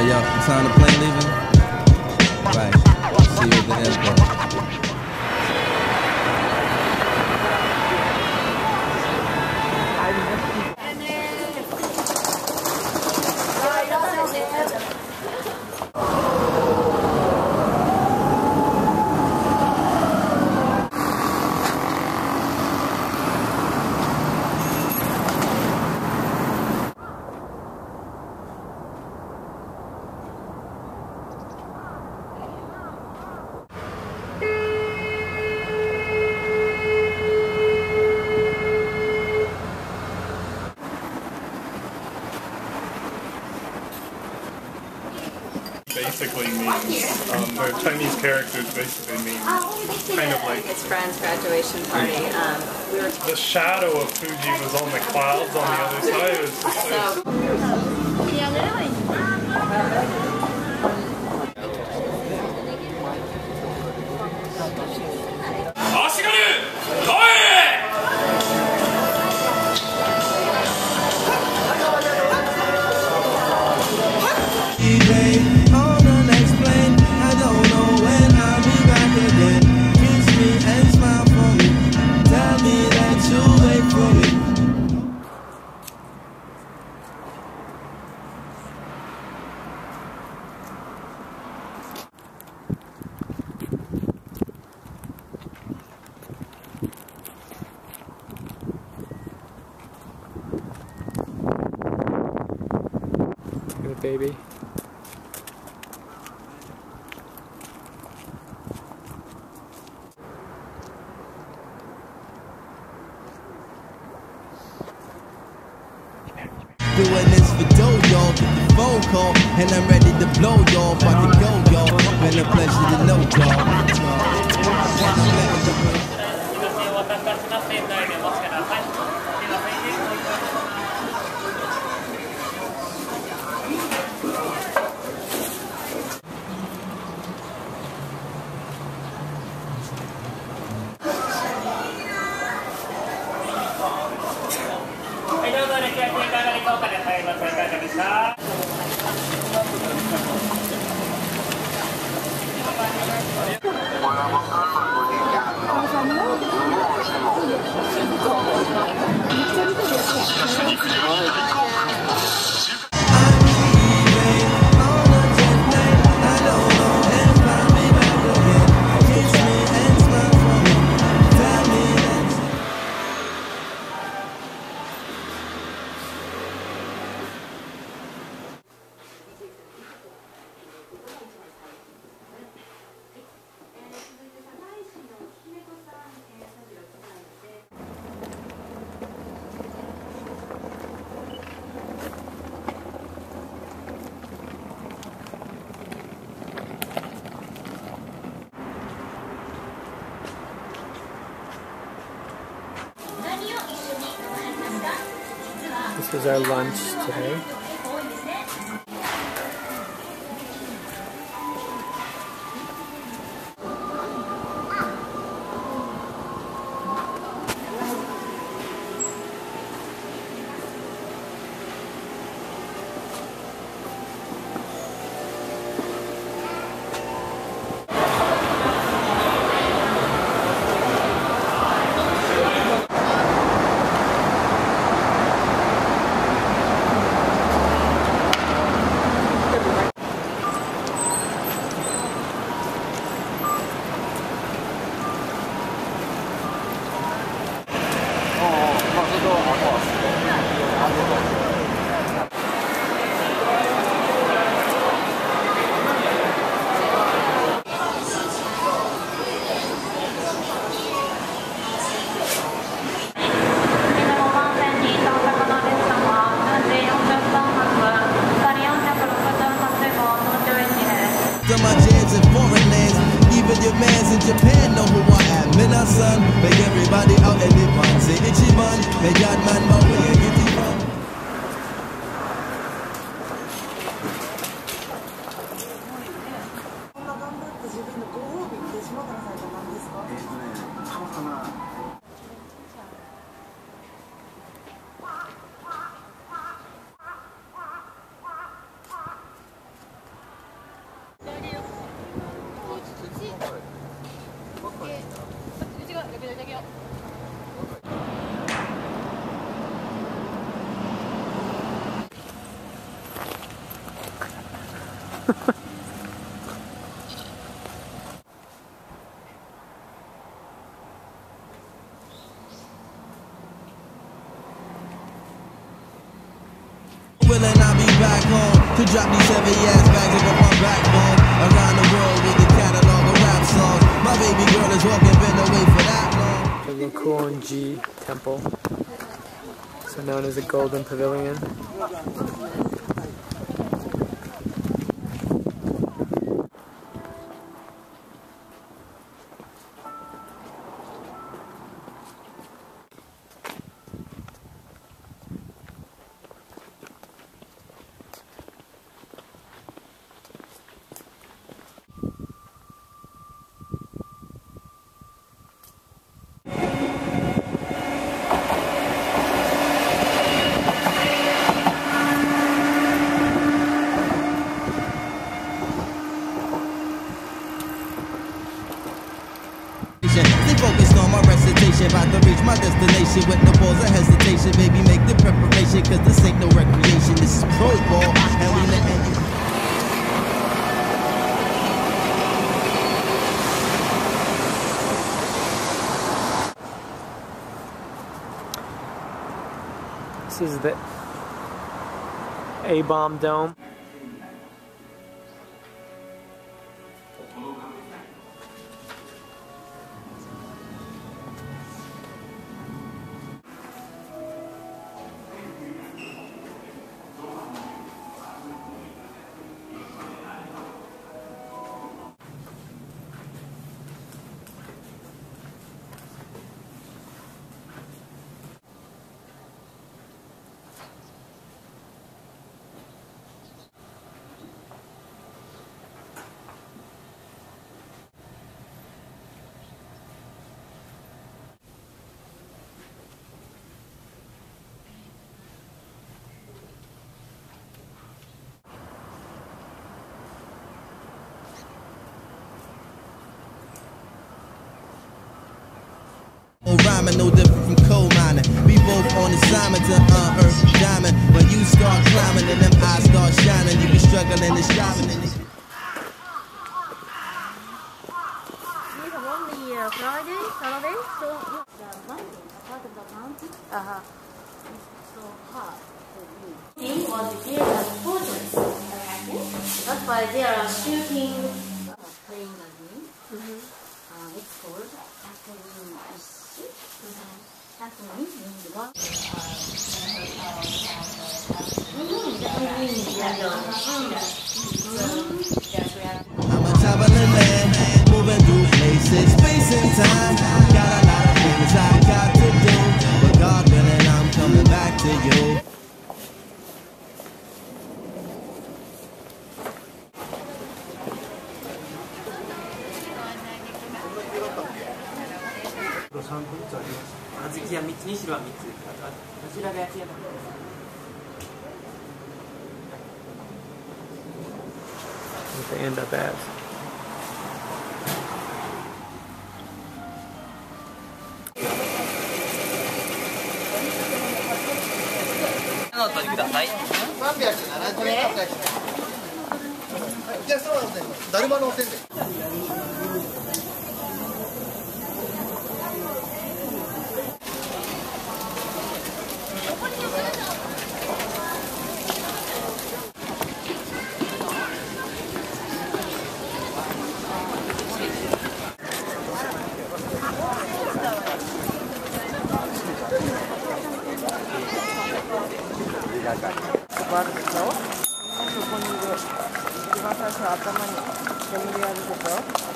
yo, you signed the plane leaving? Right. See you at the airport. Basically means, the Chinese characters basically mean kind of like... His friend's graduation party. The shadow of Fuji was on the clouds on the other side. It was just baby. Doing this for dough, y'all. Get the phone call, and I'm ready to blow, y'all. About to go, y'all. Been a pleasure to know, y'all. This was our lunch today. My jams in foreign lands, even your mans in Japan know who I am. Mina son, make everybody out in the pan. Say Ichiban, make that man my way and get it from. Will and I'll be back home to drop these heavy ass bags up my backbone. Around the world with the catalog of rap songs. My baby girl is walking, been away for that long. The Lukunji Temple, so known as the Golden Pavilion. Stay focused on my recitation, about to reach my destination with no pause or hesitation. Baby, make the preparation, cause this ain't no recreation, this is pro ball, and we letting you. This is the A-Bomb Dome. Rhyming no different from coal mining. We both on assignment to unearth diamond. When you start climbing and them eyes start shining, you be struggling and striving and These are only Friday, Saturday, so the mountain, part of the mountain, is so hard to view. He was prepared as a fortress. That's why they are shooting, playing a game. It's called Happening Issue. Happening means what? I'm a traveling man, moving through places, space and time. Got a lot of things I got to do, but God willing, I'm coming back to you. What they end up as. Ini ここにいる一番最初頭に煙やるでしょ。